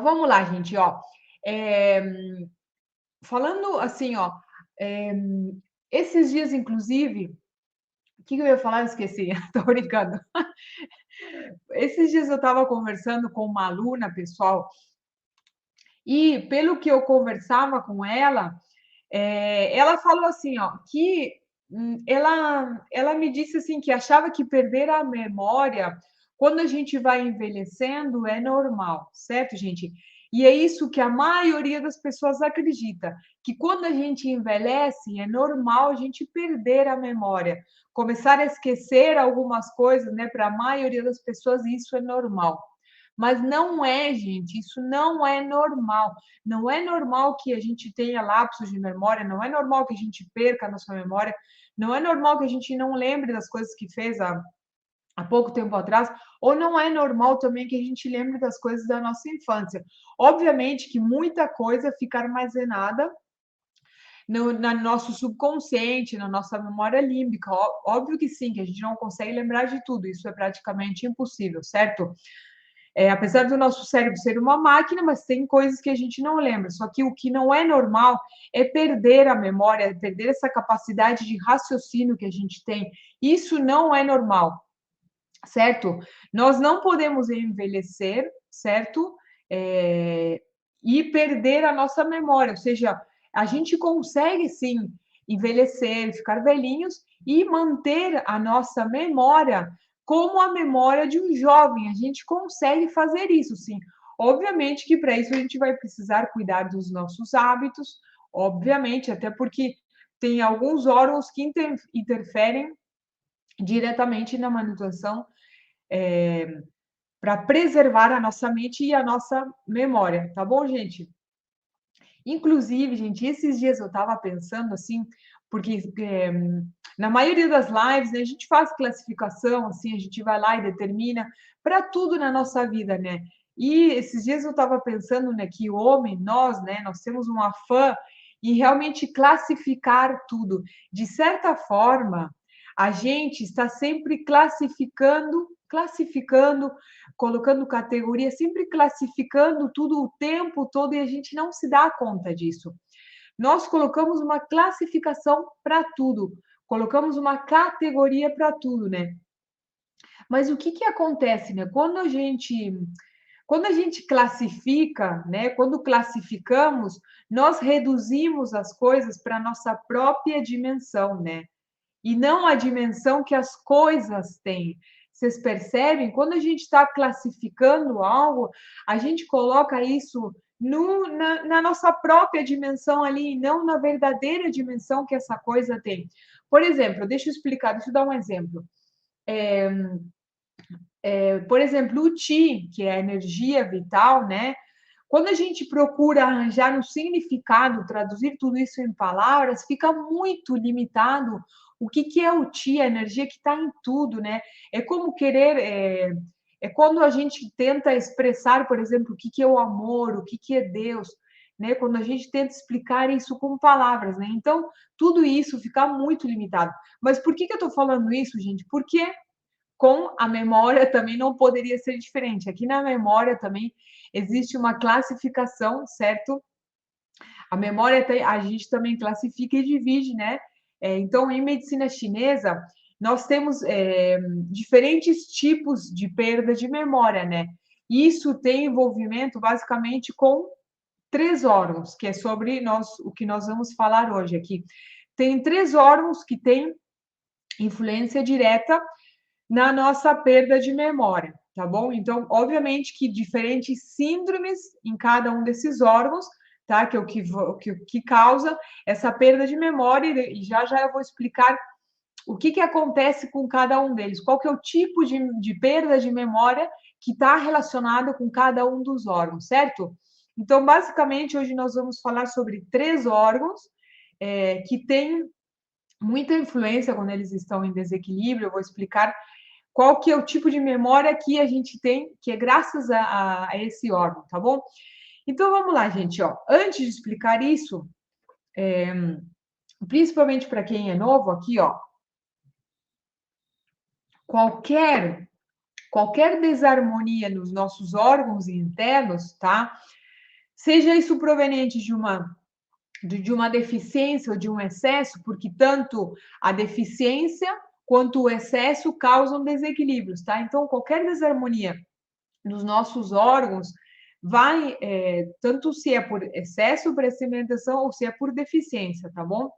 Então vamos lá, gente, ó. É, falando assim, ó, é, esses dias, inclusive, o que eu ia falar? Eu esqueci, tô brincando. Esses dias eu estava conversando com uma aluna, pessoal, e pelo que eu conversava com ela, ela falou assim, ó, que ela me disse assim que achava que perder a memória quando a gente vai envelhecendo é normal, certo, gente? E é isso que a maioria das pessoas acredita, que quando a gente envelhece é normal a gente perder a memória, começar a esquecer algumas coisas, né? Para a maioria das pessoas isso é normal. Mas não é, gente, isso não é normal. Não é normal que a gente tenha lapsos de memória, não é normal que a gente perca a nossa memória, não é normal que a gente não lembre das coisas que fez há pouco tempo atrás, ou não é normal também que a gente lembre das coisas da nossa infância. Obviamente que muita coisa fica armazenada no nosso subconsciente, na nossa memória límbica. Óbvio que sim, que a gente não consegue lembrar de tudo, isso é praticamente impossível, certo? Apesar do nosso cérebro ser uma máquina, mas tem coisas que a gente não lembra. Só que o que não é normal é perder a memória, é perder essa capacidade de raciocínio que a gente tem. Isso não é normal, certo? Nós não podemos envelhecer, certo? É, e perder a nossa memória, ou seja, a gente consegue sim envelhecer, ficar velhinhos e manter a nossa memória como a memória de um jovem. A gente consegue fazer isso, sim. Obviamente que para isso a gente vai precisar cuidar dos nossos hábitos, obviamente, até porque tem alguns órgãos que interferem diretamente na manutenção para preservar a nossa mente e a nossa memória, tá bom, gente? Inclusive, gente, esses dias eu estava pensando assim, porque na maioria das lives, né, a gente faz classificação, assim, a gente vai lá e determina para tudo na nossa vida, né? E esses dias eu estava pensando, né, que o homem, nós, né, nós temos um afã em realmente classificar tudo. De certa forma, a gente está sempre classificando, colocando categoria, sempre classificando tudo o tempo todo e a gente não se dá conta disso. Nós colocamos uma classificação para tudo, colocamos uma categoria para tudo, né? Mas o que que acontece, né? Quando a gente classifica, né? Quando classificamos, nós reduzimos as coisas para nossa própria dimensão, né? E não a dimensão que as coisas têm. Vocês percebem? Quando a gente está classificando algo, a gente coloca isso na nossa própria dimensão ali, e não na verdadeira dimensão que essa coisa tem. Por exemplo, deixa eu explicar, deixa eu dar um exemplo. Por exemplo, o Ti, que é a energia vital, né? Quando a gente procura arranjar um significado, traduzir tudo isso em palavras, fica muito limitado o que, que é o Ti, a energia que está em tudo, né? É como querer. É quando a gente tenta expressar, por exemplo, o que, que é o amor, o que, que é Deus, né? Quando a gente tenta explicar isso com palavras, né? Então, tudo isso fica muito limitado. Mas por que, que eu estou falando isso, gente? Porque com a memória também não poderia ser diferente. Aqui na memória também existe uma classificação, certo? A memória a gente também classifica e divide, né? Então, em medicina chinesa, nós temos diferentes tipos de perda de memória, né? Isso tem envolvimento basicamente com três órgãos, que é sobre o que nós vamos falar hoje aqui. Tem três órgãos que têm influência direta na nossa perda de memória, tá bom? Então, obviamente que diferentes síndromes em cada um desses órgãos, tá? Que é o que causa essa perda de memória, e já já eu vou explicar o que, que acontece com cada um deles, qual que é o tipo de perda de memória que está relacionado com cada um dos órgãos, certo? Então, basicamente, hoje nós vamos falar sobre três órgãos que têm muita influência quando eles estão em desequilíbrio. Eu vou explicar qual que é o tipo de memória que a gente tem, que é graças a esse órgão, tá bom? Então vamos lá, gente, ó. Antes de explicar isso, principalmente para quem é novo aqui, ó, qualquer qualquer desarmonia nos nossos órgãos internos, tá? Seja isso proveniente de uma deficiência ou de um excesso, porque tanto a deficiência quanto o excesso causam desequilíbrios, tá? Então, qualquer desarmonia nos nossos órgãos vai, tanto se é por excesso para alimentação ou se é por deficiência, tá bom?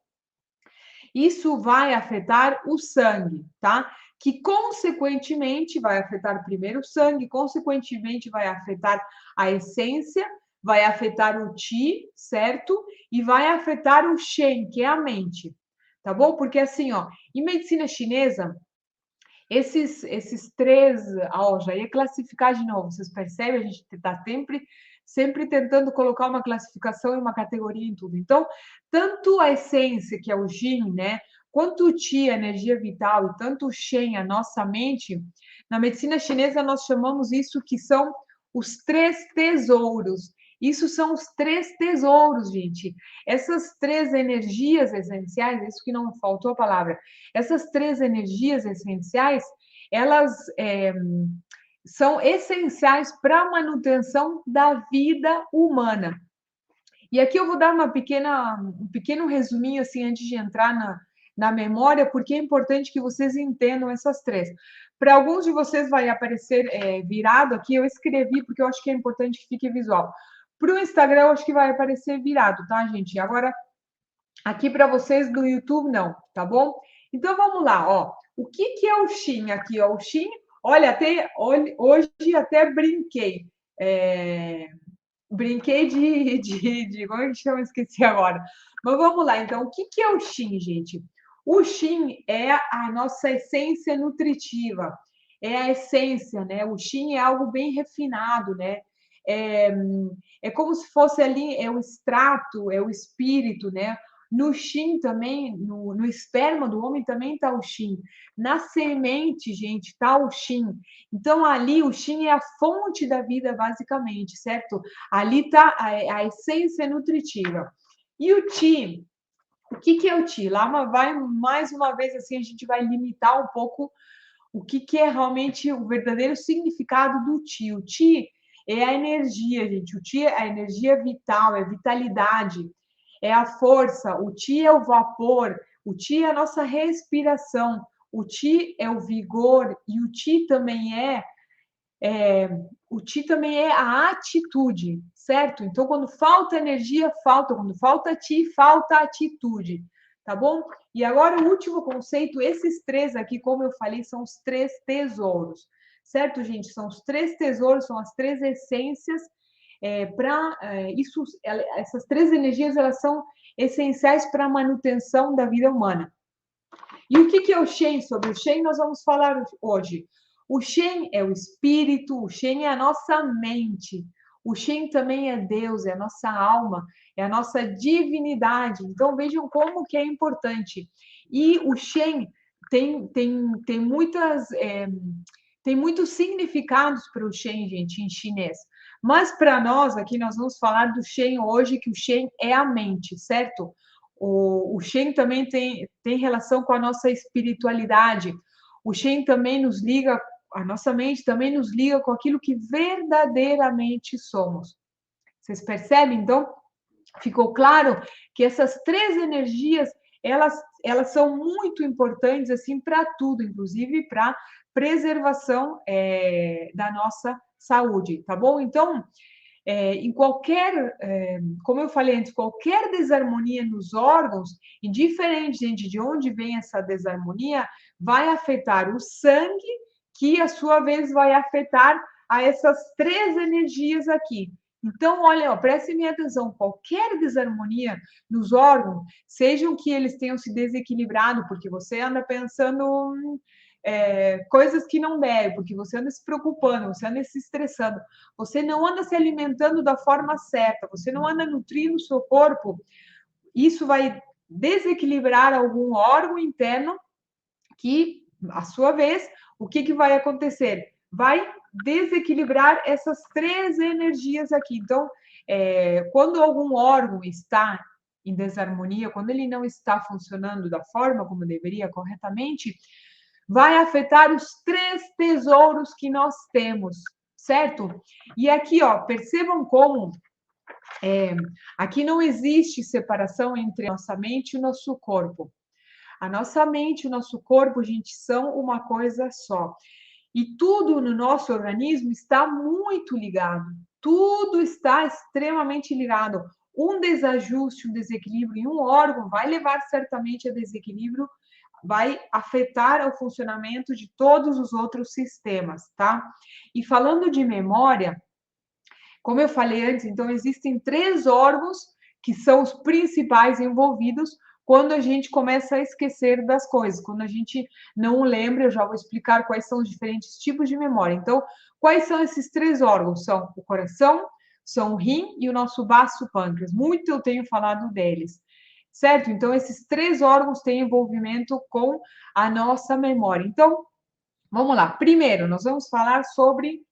Isso vai afetar o sangue, tá? Que consequentemente vai afetar primeiro o sangue, consequentemente vai afetar a essência, vai afetar o Qi, certo? E vai afetar o Shen, que é a mente, tá bom? Porque assim, ó, em medicina chinesa, esses três, ó, já ia classificar de novo, vocês percebem? A gente está sempre tentando colocar uma classificação e uma categoria em tudo. Então, tanto a essência, que é o Yin, né? Quanto o Qi, a energia vital, e tanto o Shen, a nossa mente, na medicina chinesa nós chamamos isso que são os três tesouros. Isso são os três tesouros, gente. Essas três energias essenciais, isso que não faltou a palavra, essas três energias essenciais, elas são essenciais para a manutenção da vida humana. E aqui eu vou dar um pequeno resuminho, assim, antes de entrar na memória, porque é importante que vocês entendam essas três. Para alguns de vocês vai aparecer virado aqui, eu escrevi, porque eu acho que é importante que fique visual. Para o Instagram, eu acho que vai aparecer virado, tá, gente? Agora, aqui para vocês do YouTube, não, tá bom? Então, vamos lá, ó. O que é o Shin aqui, ó? O Shin, olha, hoje até brinquei. Brinquei de. Como é que chama? Esqueci agora. Mas vamos lá, então. O que é o Shin, gente? O Shin é a nossa essência nutritiva. É a essência, né? O Shin é algo bem refinado, né? É, é como se fosse ali, é o extrato, é o espírito, né? No Shin também, no esperma do homem também está o Shin. Na semente, gente, está o Shin. Então, ali, o Shin é a fonte da vida, basicamente, certo? Ali está a essência nutritiva. E o Qi, o que é o Qi? Lá vai, mais uma vez, assim, a gente vai limitar um pouco o que é realmente o verdadeiro significado do Qi. O Qi é a energia, gente. O Qi é a energia vital, é vitalidade, é a força. O Qi é o vapor, o Qi é a nossa respiração, o Qi é o vigor e o Qi também o Ti também é a atitude, certo? Então, quando falta energia, falta. Quando falta Ti, falta atitude, tá bom? E agora o último conceito, esses três aqui, como eu falei, são os três tesouros, certo, gente? São os três tesouros, são as três essências. Essas três energias, elas são essenciais para a manutenção da vida humana. E o que é o Shen? Sobre o Shen nós vamos falar hoje. O Shen é o espírito, o Shen é a nossa mente. O Shen também é Deus, é a nossa alma, é a nossa divindade. Então vejam como que é importante. E o Shen tem muitos significados para o Shen, gente, em chinês. Mas para nós aqui nós vamos falar do Shen hoje, que o Shen é a mente, certo? O Shen também tem relação com a nossa espiritualidade. O Shen também nos liga, a nossa mente também nos liga com aquilo que verdadeiramente somos. Vocês percebem, então? Ficou claro que essas três energias, elas são muito importantes assim para tudo, inclusive para preservação da nossa saúde, tá bom? Então, como eu falei antes, qualquer desarmonia nos órgãos, indiferente, gente, de onde vem essa desarmonia, vai afetar o sangue, que, a sua vez, vai afetar a essas três energias aqui. Então, olha, ó, prestem atenção, qualquer desarmonia nos órgãos, sejam que eles tenham se desequilibrado, porque você anda pensando coisas que não deve, porque você anda se preocupando, você anda se estressando, você não anda se alimentando da forma certa, você não anda nutrindo o seu corpo, isso vai desequilibrar algum órgão interno que, a sua vez, o que vai acontecer? Vai desequilibrar essas três energias aqui. Então, quando algum órgão está em desarmonia, quando ele não está funcionando da forma como deveria corretamente, vai afetar os 3 tesouros que nós temos, certo? E aqui, ó, percebam como aqui não existe separação entre a nossa mente e o nosso corpo. A nossa mente e o nosso corpo, gente, são uma coisa só. E tudo no nosso organismo está muito ligado. Tudo está extremamente ligado. Um desajuste, um desequilíbrio em um órgão vai levar certamente a desequilíbrio, vai afetar o funcionamento de todos os outros sistemas, tá? E falando de memória, como eu falei antes, então existem 3 órgãos que são os principais envolvidos quando a gente começa a esquecer das coisas, quando a gente não lembra. Eu já vou explicar quais são os diferentes tipos de memória. Então, quais são esses 3 órgãos? São o coração, são o rim e o nosso baço pâncreas. Muito eu tenho falado deles, certo? Então, esses 3 órgãos têm envolvimento com a nossa memória. Então, vamos lá. Primeiro, nós vamos falar sobre.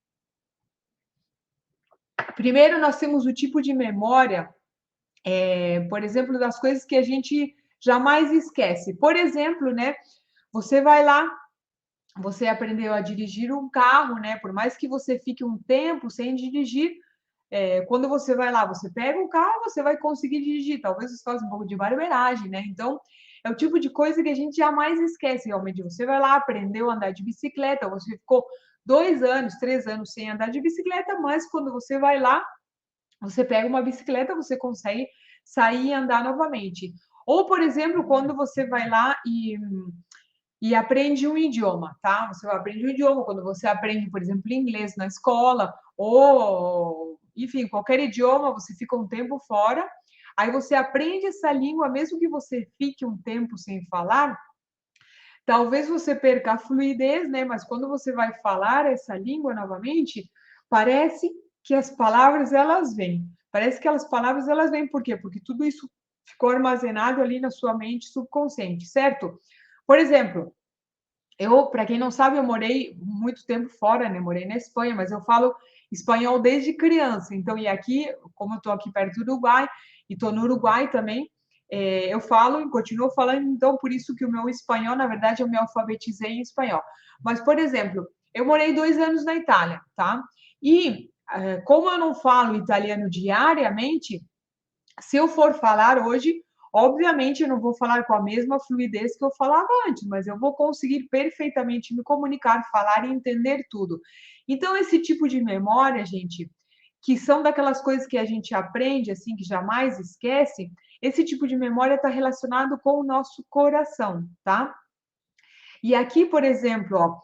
Primeiro, nós temos o tipo de memória, por exemplo, das coisas que a gente jamais esquece. Por exemplo, né? Você vai lá, você aprendeu a dirigir um carro, né? Por mais que você fique um tempo sem dirigir, quando você vai lá, você pega o carro, você vai conseguir dirigir. Talvez você faça um pouco de barbeiragem, né? Então, é o tipo de coisa que a gente jamais esquece, realmente. Você vai lá, aprendeu a andar de bicicleta, você ficou 2 anos, 3 anos sem andar de bicicleta, mas quando você vai lá, você pega uma bicicleta, você consegue sair e andar novamente. Ou, por exemplo, quando você vai lá e aprende um idioma, tá? Você aprende um idioma, quando você aprende, por exemplo, inglês na escola, ou, enfim, qualquer idioma, você fica um tempo fora, aí você aprende essa língua, mesmo que você fique um tempo sem falar, talvez você perca a fluidez, né? Mas quando você vai falar essa língua novamente, parece que as palavras elas vêm. Parece que as palavras elas vêm. Por quê? Porque tudo isso ficou armazenado ali na sua mente subconsciente, certo? Por exemplo, para quem não sabe, eu morei muito tempo fora, né? Morei na Espanha, mas eu falo espanhol desde criança. Então, e aqui, como eu estou aqui perto do Uruguai, e estou no Uruguai também, eu falo e continuo falando, então por isso que o meu espanhol, na verdade, eu me alfabetizei em espanhol. Mas, por exemplo, eu morei 2 anos na Itália, tá? E como eu não falo italiano diariamente, se eu for falar hoje, obviamente eu não vou falar com a mesma fluidez que eu falava antes, mas eu vou conseguir perfeitamente me comunicar, falar e entender tudo. Então, esse tipo de memória, gente, que são daquelas coisas que a gente aprende, assim, que jamais esquece, esse tipo de memória está relacionado com o nosso coração, tá? E aqui, por exemplo, ó,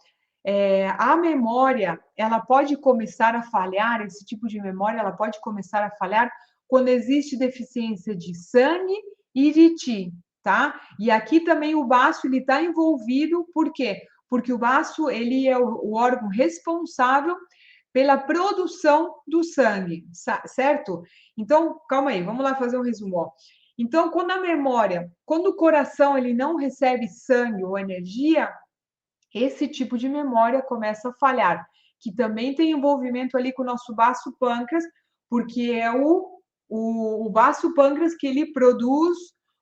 a memória, ela pode começar a falhar, esse tipo de memória, ela pode começar a falhar quando existe deficiência de sangue e de ti, tá? E aqui também o baço, ele está envolvido, por quê? Porque o baço, ele é o órgão responsável pela produção do sangue, certo? Então, calma aí, vamos lá fazer um resumo, ó. Então, quando a memória, quando o coração ele não recebe sangue ou energia, esse tipo de memória começa a falhar, que também tem envolvimento ali com o nosso baço pâncreas, porque é o baço pâncreas que ele produz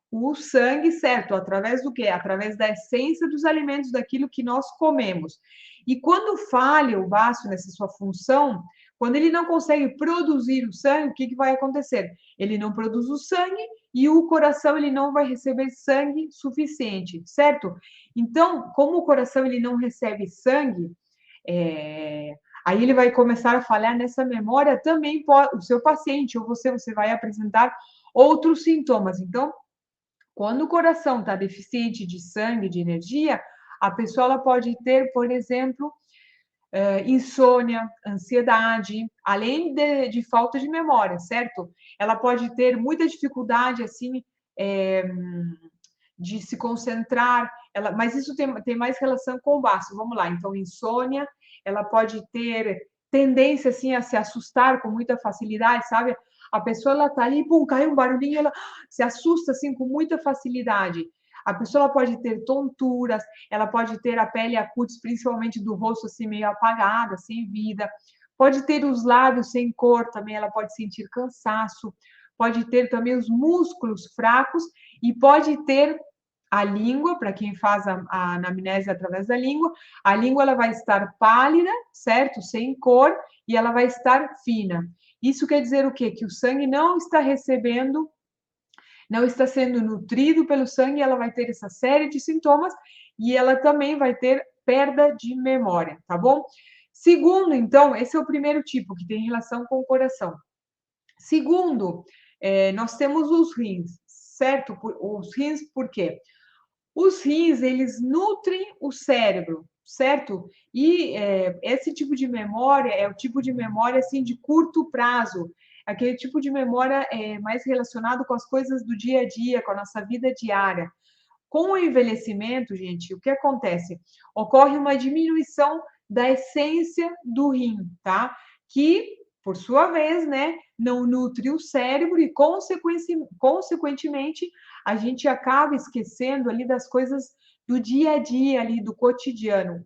o sangue, certo? Através do quê? Através da essência dos alimentos, daquilo que nós comemos. E quando falha o baço nessa sua função, quando ele não consegue produzir o sangue, o que, que vai acontecer? Ele não produz o sangue e o coração ele não vai receber sangue suficiente, certo? Então, como o coração ele não recebe sangue, aí ele vai começar a falhar nessa memória também. O seu paciente ou você vai apresentar outros sintomas. Então, quando o coração está deficiente de sangue, de energia, a pessoa ela pode ter, por exemplo, insônia, ansiedade, além de falta de memória, certo? Ela pode ter muita dificuldade, assim, de se concentrar, mas isso tem mais relação com o baço. Vamos lá, então, insônia, ela pode ter tendência, assim, a se assustar com muita facilidade, sabe? A pessoa, ela tá ali, pum, cai um barulhinho, ela se assusta, assim, com muita facilidade. A pessoa ela pode ter tonturas, ela pode ter a pele a cutis, principalmente do rosto, assim, meio apagada, sem vida. Pode ter os lábios sem cor também, ela pode sentir cansaço. Pode ter também os músculos fracos e pode ter a língua, para quem faz a anamnese através da língua, a língua ela vai estar pálida, certo? Sem cor, e ela vai estar fina. Isso quer dizer o quê? Que o sangue não está recebendo, não está sendo nutrido pelo sangue, ela vai ter essa série de sintomas e ela também vai ter perda de memória, tá bom? Segundo, então, esse é o primeiro tipo, que tem relação com o coração. Segundo, nós temos os rins, certo? Os rins por quê? Os rins, eles nutrem o cérebro, certo? E esse tipo de memória é o tipo de memória, assim, de curto prazo. Aquele tipo de memória mais relacionado com as coisas do dia a dia, com a nossa vida diária. Com o envelhecimento, gente, o que acontece? Ocorre uma diminuição da essência do rim, tá? Que, por sua vez, né, não nutre o cérebro e, consequentemente, a gente acaba esquecendo ali das coisas do dia a dia, ali do cotidiano.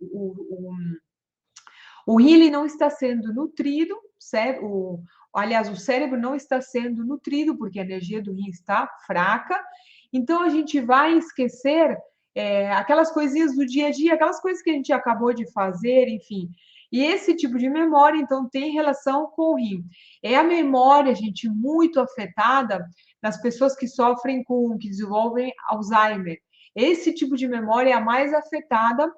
O rim ele não está sendo nutrido, certo? Aliás, o cérebro não está sendo nutrido porque a energia do rim está fraca. Então a gente vai esquecer aquelas coisinhas do dia a dia, aquelas coisas que a gente acabou de fazer, enfim. E esse tipo de memória, então, tem relação com o rim. É a memória, gente, muito afetada nas pessoas que sofrem que desenvolvem Alzheimer. Esse tipo de memória é a mais afetada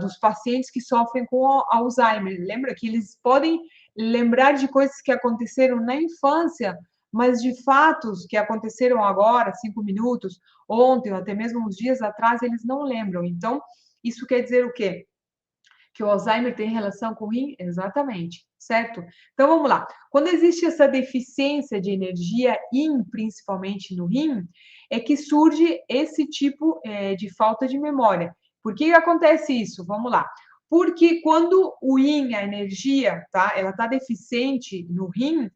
dos pacientes que sofrem com Alzheimer. Lembra que eles podem lembrar de coisas que aconteceram na infância, mas de fatos que aconteceram agora, 5 minutos, ontem, ou até mesmo uns dias atrás, eles não lembram. Então, isso quer dizer o quê? Que o Alzheimer tem relação com o rim? Exatamente, certo? Então vamos lá. Quando existe essa deficiência de energia, principalmente no rim, é que surge esse tipo de falta de memória. Por que acontece isso? Vamos lá. Porque quando o rim, a energia, tá? Ela está deficiente no rim,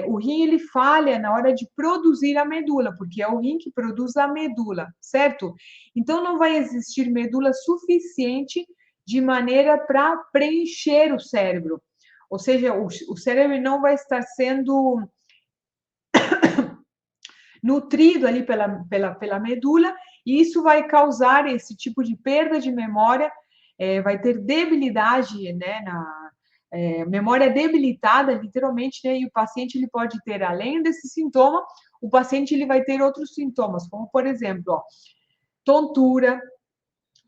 o rim ele falha na hora de produzir a medula, porque é o rim que produz a medula, certo? Então não vai existir medula suficiente de maneira para preencher o cérebro. Ou seja, o cérebro não vai estar sendo nutrido ali pela medula, e isso vai causar esse tipo de perda de memória, vai ter debilidade, né, memória debilitada, literalmente, né, e o paciente ele pode ter, além desse sintoma, o paciente ele vai ter outros sintomas, como, por exemplo, ó, tontura,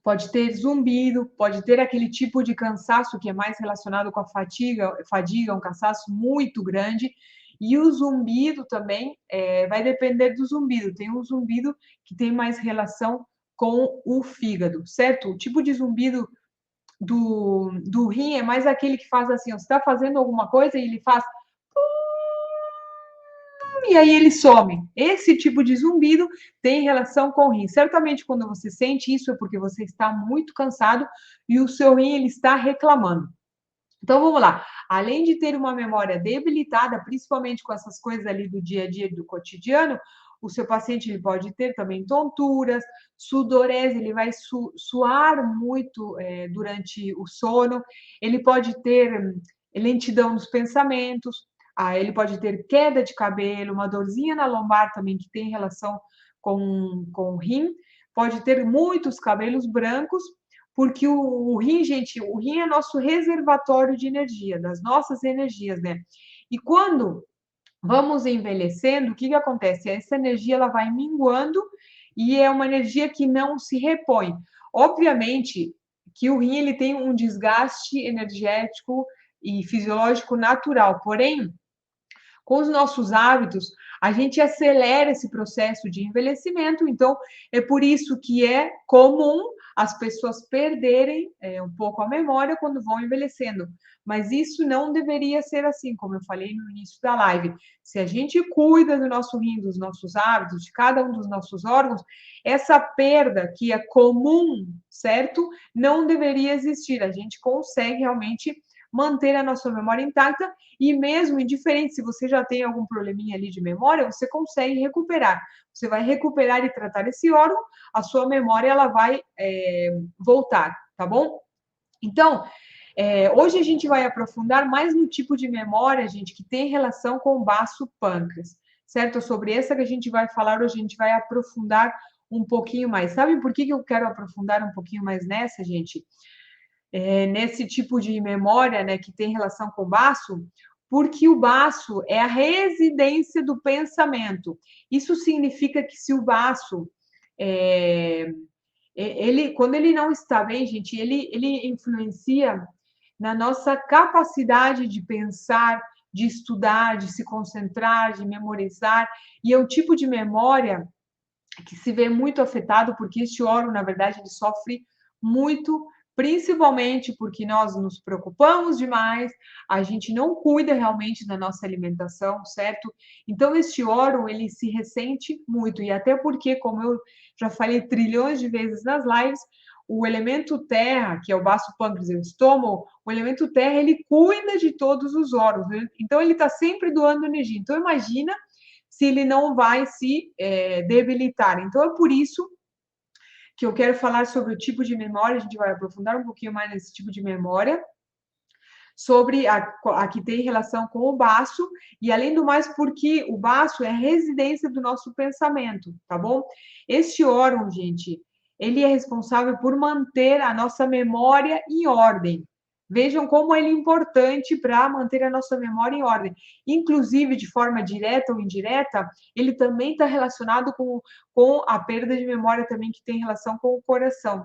pode ter zumbido, pode ter aquele tipo de cansaço que é mais relacionado com a fadiga, um cansaço muito grande. E o zumbido também vai depender do zumbido. Tem um zumbido que tem mais relação com o fígado, certo? O tipo de zumbido do rim é mais aquele que faz assim, ó, você está fazendo alguma coisa e ele faz e aí ele some. Esse tipo de zumbido tem relação com o rim. Certamente, quando você sente isso, é porque você está muito cansado e o seu rim ele está reclamando. Então, vamos lá. Além de ter uma memória debilitada, principalmente com essas coisas ali do dia a dia, do cotidiano, o seu paciente ele pode ter também tonturas, sudorese, ele vai suar muito durante o sono, ele pode ter lentidão nos pensamentos, ele pode ter queda de cabelo, uma dorzinha na lombar também que tem relação com o rim, pode ter muitos cabelos brancos, porque o rim, gente, o rim é nosso reservatório de energia, das nossas energias, né? E quando vamos envelhecendo, o que acontece? Essa energia ela vai minguando e é uma energia que não se repõe. Obviamente que o rim ele tem um desgaste energético e fisiológico natural, porém com os nossos hábitos, a gente acelera esse processo de envelhecimento, então é por isso que é comum as pessoas perderem um pouco a memória quando vão envelhecendo. Mas isso não deveria ser assim, como eu falei no início da live. Se a gente cuida do nosso rim, dos nossos hábitos, de cada um dos nossos órgãos, essa perda que é comum, certo? Não deveria existir. A gente consegue realmente manter a nossa memória intacta e mesmo indiferente, se você já tem algum probleminha ali de memória, você consegue recuperar. Você vai recuperar e tratar esse órgão, a sua memória ela vai voltar, tá bom? Então, hoje a gente vai aprofundar mais no tipo de memória, gente, que tem relação com o baço pâncreas, certo? Sobre essa que a gente vai falar hoje, a gente vai aprofundar um pouquinho mais. Sabe por que eu quero aprofundar um pouquinho mais nessa, gente? Nesse tipo de memória, né, que tem relação com o baço, porque o baço é a residência do pensamento. Isso significa que se o baço é, ele, quando ele não está bem, gente, ele influencia na nossa capacidade de pensar, de estudar, de se concentrar, de memorizar, e é o tipo de memória que se vê muito afetado, porque este órgão, na verdade, ele sofre muito, principalmente porque nós nos preocupamos demais, a gente não cuida realmente da nossa alimentação, certo? Então, este órgão, ele se ressente muito, e até porque, como eu já falei trilhões de vezes nas lives, o elemento terra, que é o baço pâncreas e o estômago, o elemento terra, ele cuida de todos os órgãos, então ele está sempre doando energia. Então, imagina se ele não vai se debilitar. Então, é por isso que eu quero falar sobre o tipo de memória, a gente vai aprofundar um pouquinho mais nesse tipo de memória, sobre a que tem relação com o baço, e além do mais, porque o baço é a residência do nosso pensamento, tá bom? Este órgão, gente, ele é responsável por manter a nossa memória em ordem. Vejam como ele é importante para manter a nossa memória em ordem. Inclusive, de forma direta ou indireta, ele também está relacionado com a perda de memória também que tem relação com o coração,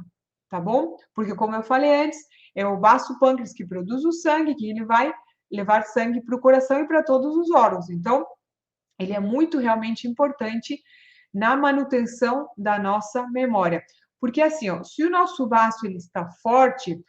tá bom? Porque, como eu falei antes, é o baço pâncreas que produz o sangue, que ele vai levar sangue para o coração e para todos os órgãos. Então, ele é muito realmente importante na manutenção da nossa memória. Porque assim, ó, se o nosso baço ele está forte,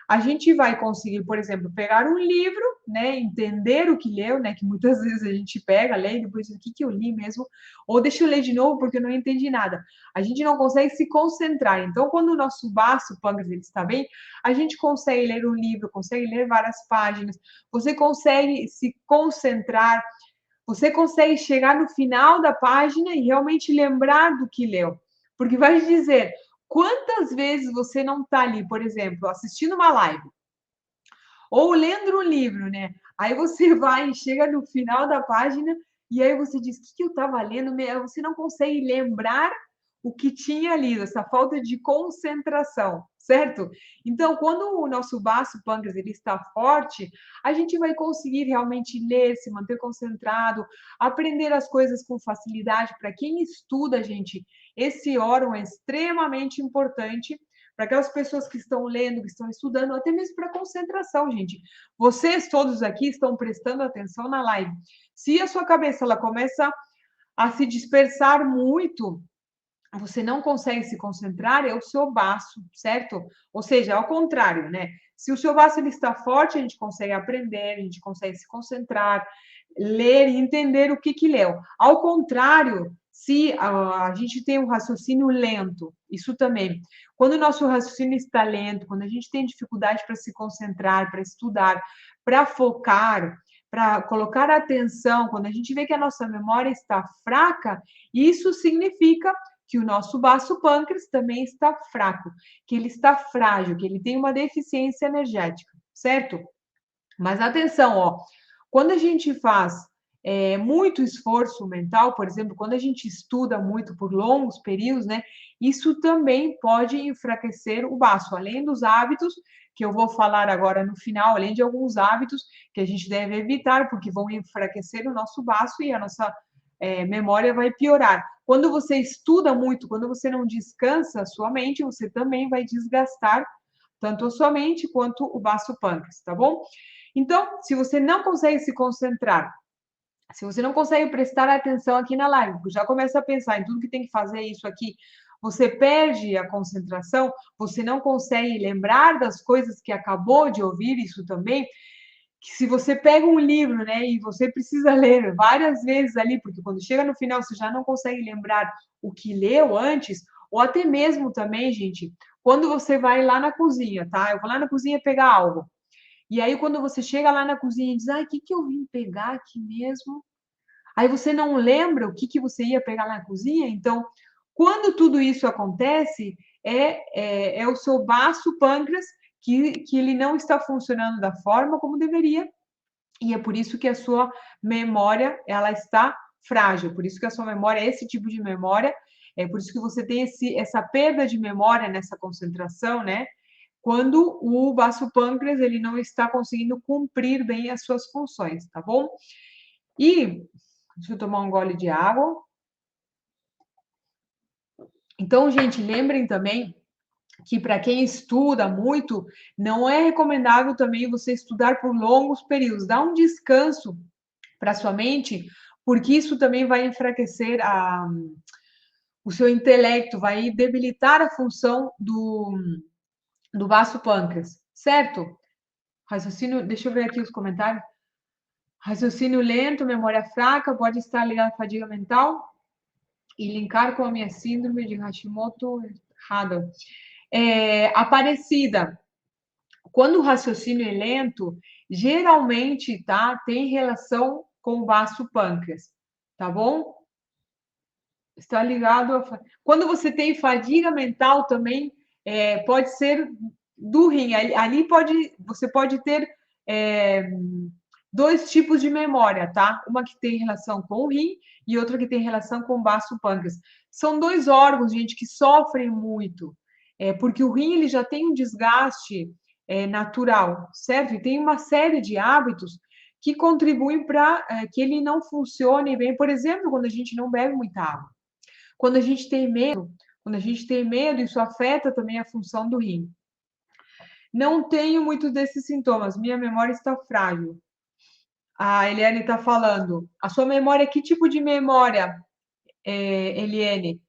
a gente vai conseguir, por exemplo, pegar um livro, né, entender o que leu, né, que muitas vezes a gente pega, lê e depois o que eu li mesmo, ou deixa eu ler de novo porque eu não entendi nada. A gente não consegue se concentrar. Então, quando o nosso baço, pâncreas, ele está bem, a gente consegue ler um livro, consegue ler várias páginas, você consegue se concentrar, você consegue chegar no final da página e realmente lembrar do que leu. Porque vai dizer, quantas vezes você não está ali, por exemplo, assistindo uma live ou lendo um livro, né? Aí você vai e chega no final da página e aí você diz, o que eu estava lendo? Você não consegue lembrar o que tinha lido, essa falta de concentração, certo? Então, quando o nosso baço pâncreas ele está forte, a gente vai conseguir realmente ler, se manter concentrado, aprender as coisas com facilidade. Para quem estuda, gente, esse órgão é extremamente importante para aquelas pessoas que estão lendo, que estão estudando, até mesmo para concentração, gente. Vocês todos aqui estão prestando atenção na live. Se a sua cabeça ela começa a se dispersar muito, você não consegue se concentrar, é o seu baço, certo? Ou seja, ao contrário, né? Se o seu baço ele está forte, a gente consegue aprender, a gente consegue se concentrar, ler e entender o que leu. Ao contrário, se a gente tem um raciocínio lento, isso também. Quando o nosso raciocínio está lento, quando a gente tem dificuldade para se concentrar, para estudar, para focar, para colocar atenção, quando a gente vê que a nossa memória está fraca, isso significa que o nosso baço pâncreas também está fraco, que ele está frágil, que ele tem uma deficiência energética, certo? Mas atenção, ó, quando a gente faz muito esforço mental, por exemplo, quando a gente estuda muito por longos períodos, né, isso também pode enfraquecer o baço, além dos hábitos que eu vou falar agora no final, além de alguns hábitos que a gente deve evitar, porque vão enfraquecer o nosso baço e a nossa memória vai piorar. Quando você estuda muito, quando você não descansa a sua mente, você também vai desgastar tanto a sua mente quanto o baço pâncreas, tá bom? Então, se você não consegue se concentrar, se você não consegue prestar atenção aqui na live, já começa a pensar em tudo que tem que fazer isso aqui, você perde a concentração, você não consegue lembrar das coisas que acabou de ouvir, isso também, que se você pega um livro, né, e você precisa ler várias vezes ali, porque quando chega no final você já não consegue lembrar o que leu antes, ou até mesmo também, gente, quando você vai lá na cozinha, tá? Eu vou lá na cozinha pegar algo. E aí, quando você chega lá na cozinha e diz, o que eu vim pegar aqui mesmo? Aí você não lembra o que você ia pegar lá na cozinha? Então, quando tudo isso acontece, é o seu baço pâncreas que ele não está funcionando da forma como deveria, e é por isso que a sua memória ela está frágil, por isso que a sua memória, esse tipo de memória, É por isso que você tem essa perda de memória nessa concentração, né? Quando o baço pâncreas ele não está conseguindo cumprir bem as suas funções, tá bom? E deixa eu tomar um gole de água. Então, gente, lembrem também que para quem estuda muito, não é recomendável também você estudar por longos períodos. Dá um descanso para sua mente, porque isso também vai enfraquecer o seu intelecto, vai debilitar a função do vaso pâncreas, certo? Raciocínio, deixa eu ver aqui os comentários. Raciocínio lento, memória fraca, pode estar ligado à fadiga mental e linkar com a minha síndrome de Hashimoto errado. Aparecida, quando o raciocínio é lento, geralmente, tá, tem relação com o vaso pâncreas, tá bom? Está ligado a... Quando você tem fadiga mental também, pode ser do rim. Ali você pode ter dois tipos de memória, tá? Uma que tem relação com o rim e outra que tem relação com o vaso pâncreas. São dois órgãos, gente, que sofrem muito, porque o rim ele já tem um desgaste natural, certo? E tem uma série de hábitos que contribuem para que ele não funcione bem. Por exemplo, quando a gente não bebe muita água. Quando a gente tem medo, isso afeta também a função do rim. Não tenho muitos desses sintomas, minha memória está frágil. A Eliane está falando. A sua memória, que tipo de memória, Eliane?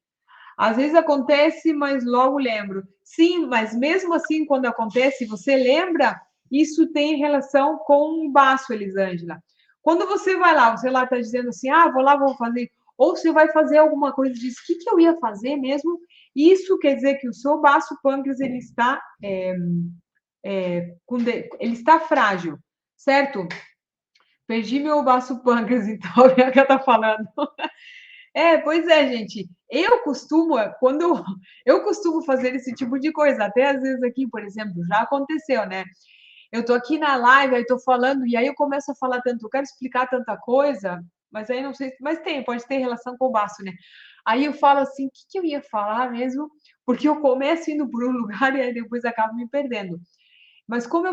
Às vezes acontece, mas logo lembro. Sim, mas mesmo assim, quando acontece, você lembra, isso tem relação com o baço, Elisângela. Quando você vai lá, você lá está dizendo assim, vou lá, vou fazer, ou você vai fazer alguma coisa e diz, o que eu ia fazer mesmo? Isso quer dizer que o seu baço pâncreas, ele está, ele está frágil, certo? Perdi meu baço pâncreas, então, é o que ela está falando. Pois é, gente. Eu costumo fazer esse tipo de coisa, até às vezes aqui, por exemplo, já aconteceu, né? Eu tô aqui na live, aí tô falando, e aí eu começo a falar tanto, eu quero explicar tanta coisa, mas aí não sei, mas pode ter relação com o baço, né? Aí eu falo assim, o que eu ia falar mesmo? Porque eu começo indo por um lugar e aí depois acabo me perdendo. Mas como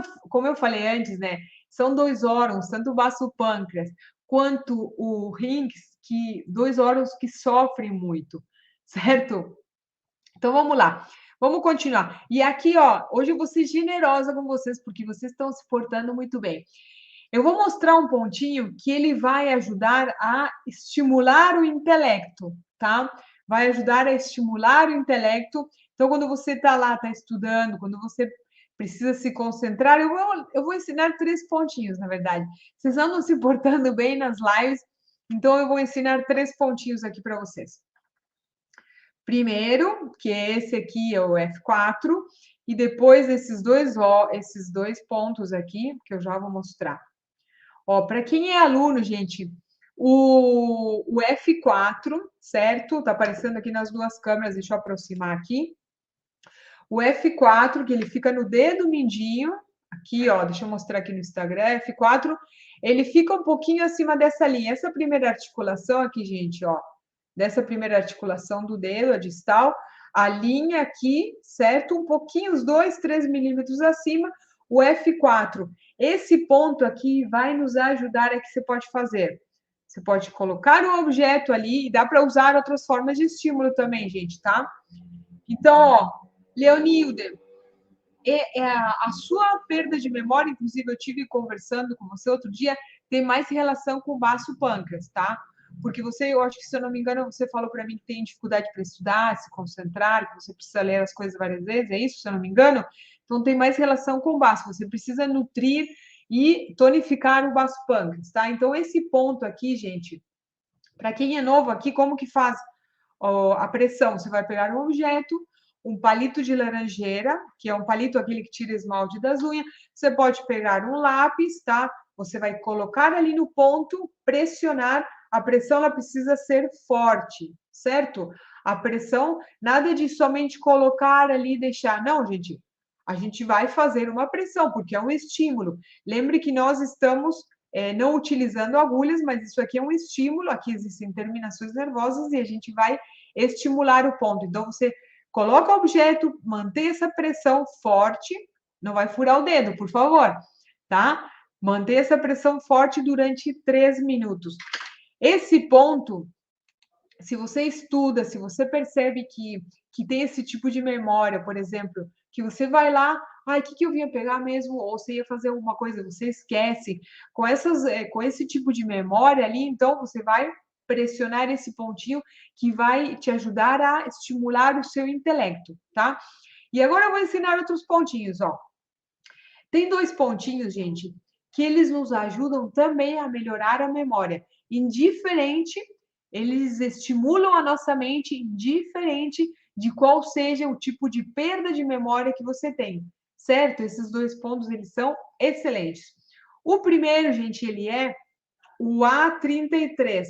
eu falei antes, né? São dois órgãos, tanto o baço pâncreas quanto o rim, dois órgãos que sofrem muito, certo? Então vamos lá, vamos continuar. E aqui, ó, hoje eu vou ser generosa com vocês, porque vocês estão se portando muito bem. Eu vou mostrar um pontinho que ele vai ajudar a estimular o intelecto, tá? Vai ajudar a estimular o intelecto. Então, quando você está lá, está estudando, quando você precisa se concentrar, eu vou ensinar 3 pontinhos, na verdade. Vocês andam se portando bem nas lives, então eu vou ensinar 3 pontinhos aqui para vocês. Primeiro, que esse aqui é o F4, e depois esses dois pontos aqui, que eu já vou mostrar. Ó, para quem é aluno, gente, o F4, certo? Tá aparecendo aqui nas duas câmeras, deixa eu aproximar aqui. O F4, que ele fica no dedo mindinho, aqui, ó, deixa eu mostrar aqui no Instagram, F4, ele fica um pouquinho acima dessa linha. Essa primeira articulação aqui, gente, ó, dessa primeira articulação do dedo, a distal, a linha aqui, certo? Um pouquinho, uns 2, 3 milímetros acima, o F4. Esse ponto aqui vai nos ajudar a que você pode fazer. Você pode colocar um objeto ali e dá para usar outras formas de estímulo também, gente, tá? Então, ó, Leonilde, a sua perda de memória, inclusive eu tive conversando com você outro dia, tem mais relação com o baço pâncreas, tá? Porque você, eu acho que, se eu não me engano, você falou para mim que tem dificuldade para estudar, se concentrar, que você precisa ler as coisas várias vezes, é isso, se eu não me engano? Então tem mais relação com o baço, você precisa nutrir e tonificar o baço pâncreas, tá? Então esse ponto aqui, gente, para quem é novo aqui, como que faz a pressão? Você vai pegar um objeto, um palito de laranjeira, que é um palito aquele que tira esmalte das unhas. Você pode pegar um lápis, tá? Você vai colocar ali no ponto, pressionar. A pressão ela precisa ser forte, certo? A pressão, nada de somente colocar ali e deixar. Não, gente. A gente vai fazer uma pressão, porque é um estímulo. Lembre que nós estamos não utilizando agulhas, mas isso aqui é um estímulo. Aqui existem terminações nervosas e a gente vai estimular o ponto. Então, você coloca o objeto, mantém essa pressão forte, não vai furar o dedo, por favor, tá? Manter essa pressão forte durante 3 minutos. Esse ponto, se você estuda, se você percebe que tem esse tipo de memória, por exemplo, que você vai lá, ai, o que eu vinha pegar mesmo? Ou você ia fazer alguma coisa, você esquece. Com esse tipo de memória ali, então você vai pressionar esse pontinho que vai te ajudar a estimular o seu intelecto, tá? E agora eu vou ensinar outros pontinhos, ó. Tem 2 pontinhos, gente, que eles nos ajudam também a melhorar a memória. Indiferente, eles estimulam a nossa mente, indiferente de qual seja o tipo de perda de memória que você tem, certo? Esses 2 pontos, eles são excelentes. O primeiro, gente, ele é o A33,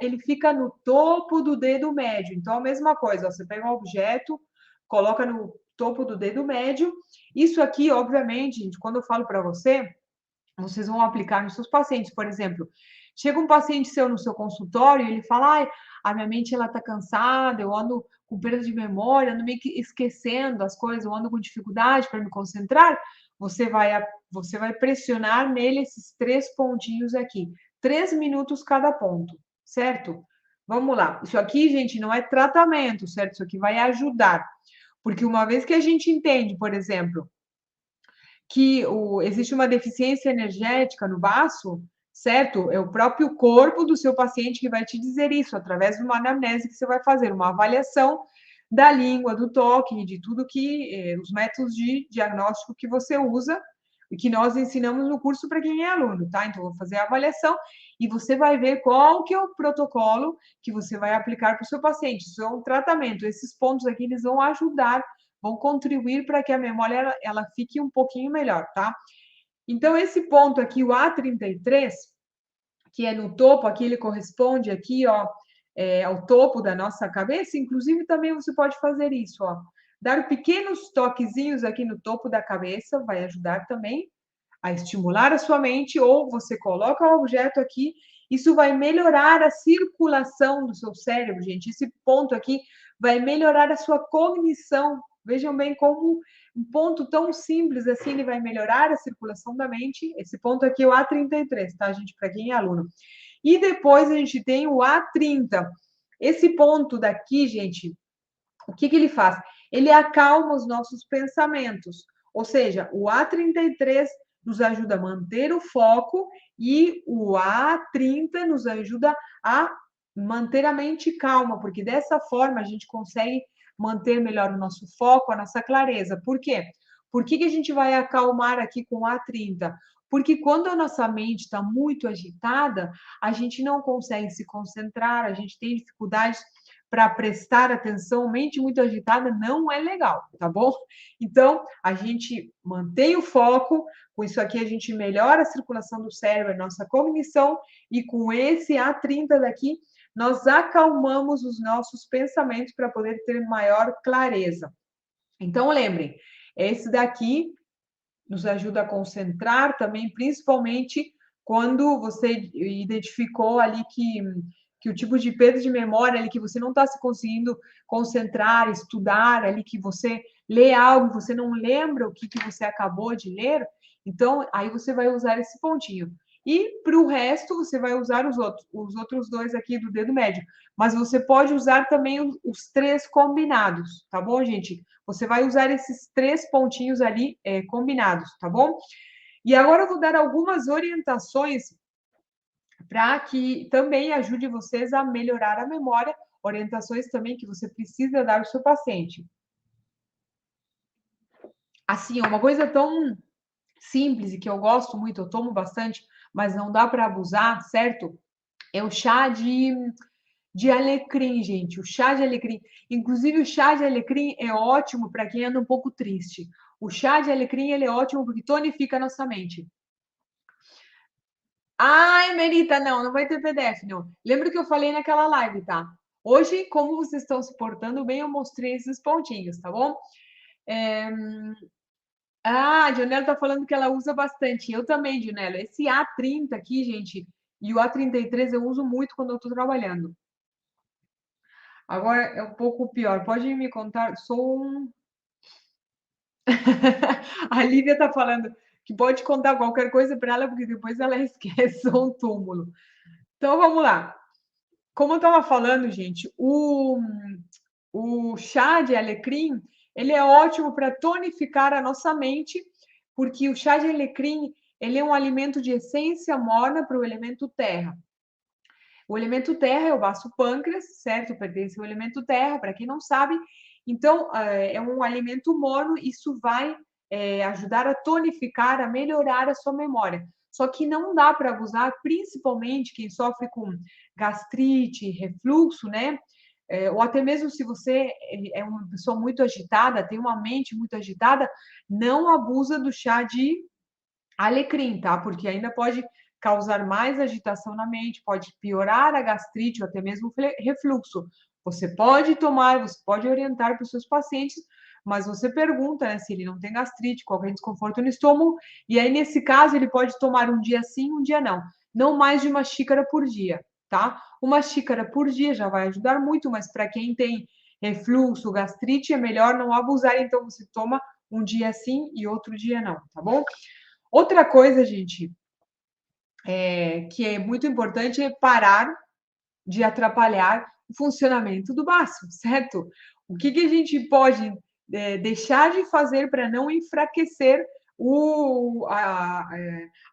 ele fica no topo do dedo médio. Então, a mesma coisa, ó, você pega um objeto, coloca no topo do dedo médio. Isso aqui, obviamente, gente, quando eu falo para você, vocês vão aplicar nos seus pacientes. Por exemplo, chega um paciente seu no seu consultório e ele fala: ai, a minha mente ela tá cansada, eu ando com perda de memória, ando meio que esquecendo as coisas, eu ando com dificuldade para me concentrar. Você vai pressionar nele esses 3 pontinhos aqui. 3 minutos cada ponto, certo? Vamos lá. Isso aqui, gente, não é tratamento, certo? Isso aqui vai ajudar. Porque uma vez que a gente entende, por exemplo, que existe uma deficiência energética no baço, certo? É o próprio corpo do seu paciente que vai te dizer isso, através de uma anamnese que você vai fazer, uma avaliação da língua, do toque, de tudo que os métodos de diagnóstico que você usa e que nós ensinamos no curso para quem é aluno, tá? Então, eu vou fazer a avaliação e você vai ver qual que é o protocolo que você vai aplicar para o seu paciente. Isso é um tratamento. Esses pontos aqui, eles vão ajudar, vão contribuir para que a memória ela fique um pouquinho melhor, tá? Então, esse ponto aqui, o A33, que é no topo, aqui ele corresponde aqui, ó, ao topo da nossa cabeça, inclusive também você pode fazer isso, ó. Dar pequenos toquezinhos aqui no topo da cabeça vai ajudar também a estimular a sua mente, ou você coloca o objeto aqui, isso vai melhorar a circulação do seu cérebro, gente. Esse ponto aqui vai melhorar a sua cognição. Vejam bem como um ponto tão simples assim, ele vai melhorar a circulação da mente. Esse ponto aqui é o A33, tá, gente? Para quem é aluno. E depois a gente tem o A30. Esse ponto daqui, gente, o que ele faz? Ele acalma os nossos pensamentos. Ou seja, o A33 nos ajuda a manter o foco e o A30 nos ajuda a manter a mente calma, porque dessa forma a gente consegue manter melhor o nosso foco, a nossa clareza. Por quê? Por que a gente vai acalmar aqui com o A30? Porque quando a nossa mente está muito agitada, a gente não consegue se concentrar, a gente tem dificuldades para prestar atenção, mente muito agitada não é legal, tá bom? Então, a gente mantém o foco, com isso aqui a gente melhora a circulação do cérebro, a nossa cognição, e com esse A30 daqui, nós acalmamos os nossos pensamentos para poder ter maior clareza. Então, lembrem, esse daqui nos ajuda a concentrar também, principalmente quando você identificou ali que o tipo de perda de memória ali, que você não está se conseguindo concentrar, estudar ali, que você lê algo, você não lembra o que você acabou de ler, então aí você vai usar esse pontinho. E para o resto, você vai usar os outros 2 aqui do dedo médio. Mas você pode usar também os 3 combinados, tá bom, gente? Você vai usar esses 3 pontinhos ali combinados, tá bom? E agora eu vou dar algumas orientações para que também ajude vocês a melhorar a memória, orientações também que você precisa dar ao seu paciente. Assim, uma coisa tão simples e que eu gosto muito, eu tomo bastante, mas não dá para abusar, certo? É o chá de alecrim, gente. O chá de alecrim. Inclusive, o chá de alecrim é ótimo para quem anda um pouco triste. O chá de alecrim ele é ótimo porque tonifica a nossa mente. Ai, Merita, não vai ter PDF, não. Lembra que eu falei naquela live, tá? Hoje, como vocês estão se portando bem, eu mostrei esses pontinhos, tá bom? Ah, a Dionela tá falando que ela usa bastante. Eu também, Dionela. Esse A30 aqui, gente, e o A33 eu uso muito quando eu tô trabalhando. Agora é um pouco pior. Pode me contar? Sou um. A Lívia está falando que pode contar qualquer coisa para ela, porque depois ela esquece, sou um túmulo. Então vamos lá. Como eu estava falando, gente, o chá de alecrim, ele é ótimo para tonificar a nossa mente, porque o chá de alecrim, ele é um alimento de essência morna para o elemento terra. O elemento terra é o baço pâncreas, certo? Pertence ao elemento terra, para quem não sabe. Então, é um alimento morno, isso vai ajudar a tonificar, a melhorar a sua memória. Só que não dá para abusar, principalmente quem sofre com gastrite, refluxo, né? Ou até mesmo se você é uma pessoa muito agitada, tem uma mente muito agitada, não abusa do chá de alecrim, tá? Porque ainda pode causar mais agitação na mente, pode piorar a gastrite ou até mesmo refluxo. Você pode tomar, você pode orientar para os seus pacientes, mas você pergunta, né, se ele não tem gastrite, qualquer desconforto no estômago, e aí nesse caso ele pode tomar um dia sim, um dia não. Não mais de uma xícara por dia, tá? Uma xícara por dia já vai ajudar muito, mas para quem tem refluxo, gastrite, é melhor não abusar, então você toma um dia sim e outro dia não, tá bom? Outra coisa, gente, que é muito importante é parar de atrapalhar o funcionamento do baço, certo? O que que a gente pode deixar de fazer para não enfraquecer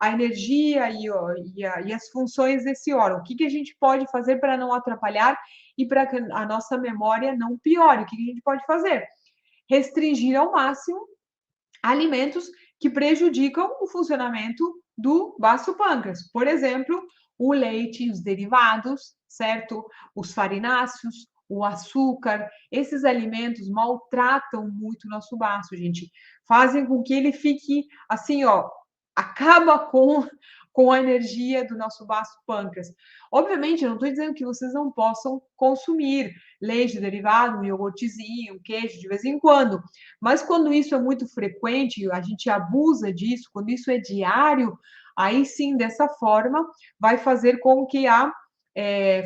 a energia e as funções desse órgão? O que que a gente pode fazer para não atrapalhar e para que a nossa memória não piore? O que que a gente pode fazer? Restringir ao máximo alimentos que prejudicam o funcionamento do baço pâncreas. Por exemplo, o leite, os derivados, certo? Os farináceos, o açúcar, esses alimentos maltratam muito o nosso baço, gente. Fazem com que ele fique assim, ó, acaba com a energia do nosso baço pâncreas. Obviamente, eu não estou dizendo que vocês não possam consumir leite derivado, um iogurtezinho, um queijo de vez em quando, mas quando isso é muito frequente, a gente abusa disso, quando isso é diário, aí sim, dessa forma, vai fazer com que a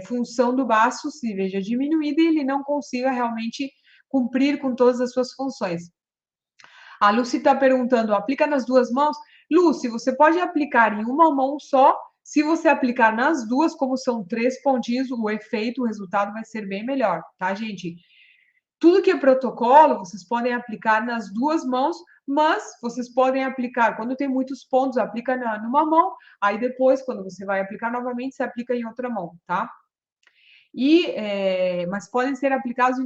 função do baço se veja diminuída e ele não consiga realmente cumprir com todas as suas funções. A Lucy está perguntando, aplica nas duas mãos? Lucy, você pode aplicar em uma mão só. Se você aplicar nas duas, como são 3 pontinhos, o efeito, o resultado vai ser bem melhor, tá, gente? Tudo que é protocolo, vocês podem aplicar nas duas mãos, mas vocês podem aplicar, quando tem muitos pontos, aplica numa mão, aí depois, quando você vai aplicar novamente, você aplica em outra mão, tá? Mas podem ser aplicados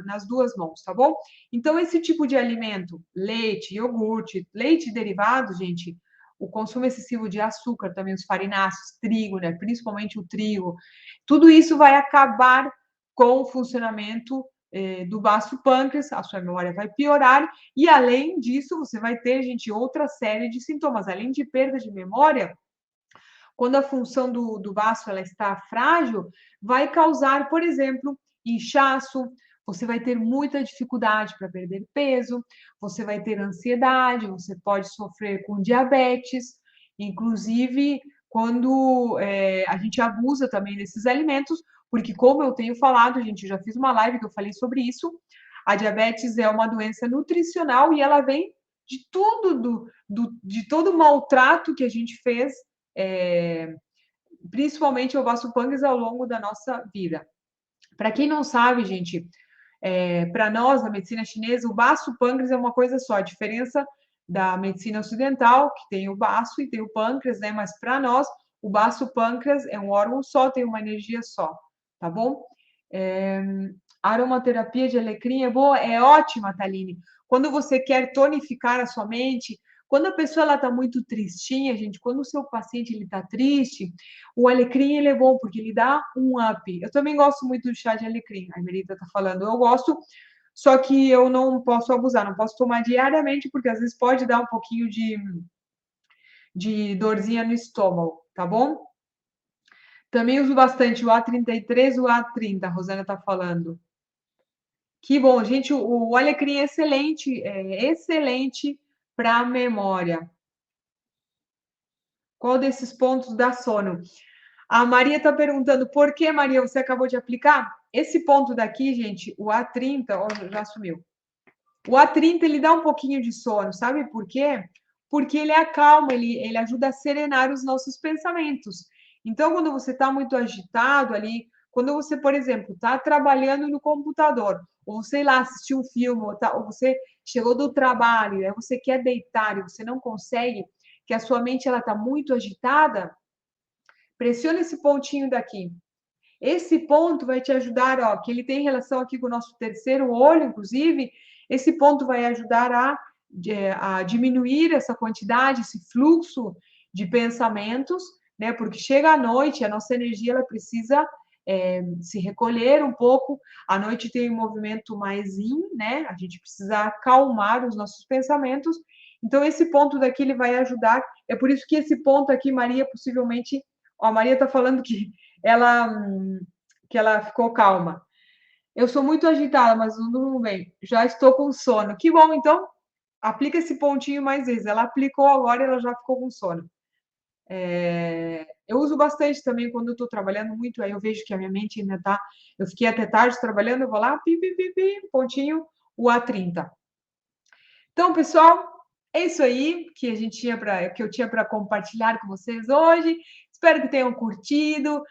nas duas mãos, tá bom? Então, esse tipo de alimento, leite, iogurte, leite derivado, gente, o consumo excessivo de açúcar, também os farináceos, trigo, né? Principalmente o trigo, tudo isso vai acabar com o funcionamento do baço pâncreas, a sua memória vai piorar, e além disso, você vai ter, gente, outra série de sintomas. Além de perda de memória, quando a função do baço ela está frágil, vai causar, por exemplo, inchaço, você vai ter muita dificuldade para perder peso, você vai ter ansiedade, você pode sofrer com diabetes, inclusive quando a gente abusa também desses alimentos, porque como eu tenho falado, gente, eu já fiz uma live que eu falei sobre isso, a diabetes é uma doença nutricional e ela vem de tudo, de todo o maltrato que a gente fez principalmente o vaso pâncreas ao longo da nossa vida. Para quem não sabe, gente, para nós, na medicina chinesa, o baço pâncreas é uma coisa só. A diferença da medicina ocidental, que tem o baço e tem o pâncreas, né? Mas para nós, o baço pâncreas é um órgão só, tem uma energia só, tá bom? Aromaterapia de alecrim é boa, é ótima, Taline. Quando você quer tonificar a sua mente, quando a pessoa ela está muito tristinha, gente, quando o seu paciente ele está triste, o alecrim ele é bom porque ele dá um up. Eu também gosto muito do chá de alecrim. A Emerita está falando, eu gosto, só que eu não posso abusar, não posso tomar diariamente porque às vezes pode dar um pouquinho de dorzinha no estômago, tá bom? Também uso bastante o A33 e o A30, a Rosana está falando. Que bom, gente, o alecrim é excelente para a memória. Qual desses pontos dá sono? A Maria está perguntando, por que, Maria, você acabou de aplicar? esse ponto daqui, gente, o A30, ó, já sumiu. O A30, ele dá um pouquinho de sono, sabe por quê? Porque ele acalma, ele ajuda a serenar os nossos pensamentos. Então, quando você está muito agitado ali, quando você, por exemplo, está trabalhando no computador, ou sei lá, assistiu um filme, ou você chegou do trabalho, aí você quer deitar e você não consegue, que a sua mente ela está muito agitada, pressiona esse pontinho daqui. Esse ponto vai te ajudar, ó, que ele tem relação aqui com o nosso terceiro olho, inclusive, esse ponto vai ajudar a diminuir essa quantidade, esse fluxo de pensamentos, né? Porque chega à noite, a nossa energia ela precisa se recolher um pouco. À noite tem um movimento mais yin, né? A gente precisa acalmar os nossos pensamentos. Então, esse ponto daqui ele vai ajudar. É por isso que esse ponto aqui, Maria, possivelmente. Ó, a Maria está falando ela, que ela ficou calma. Eu sou muito agitada, mas não durmo bem. Já estou com sono. Que bom, então, aplica esse pontinho mais vezes. Ela aplicou agora e ela já ficou com sono. Eu uso bastante também quando eu estou trabalhando muito, aí eu vejo que a minha mente ainda está. Eu fiquei até tarde trabalhando, eu vou lá, pi, pi, pi, pi, pontinho, o A30. Então, pessoal, é isso aí que eu tinha para compartilhar com vocês hoje. Espero que tenham curtido.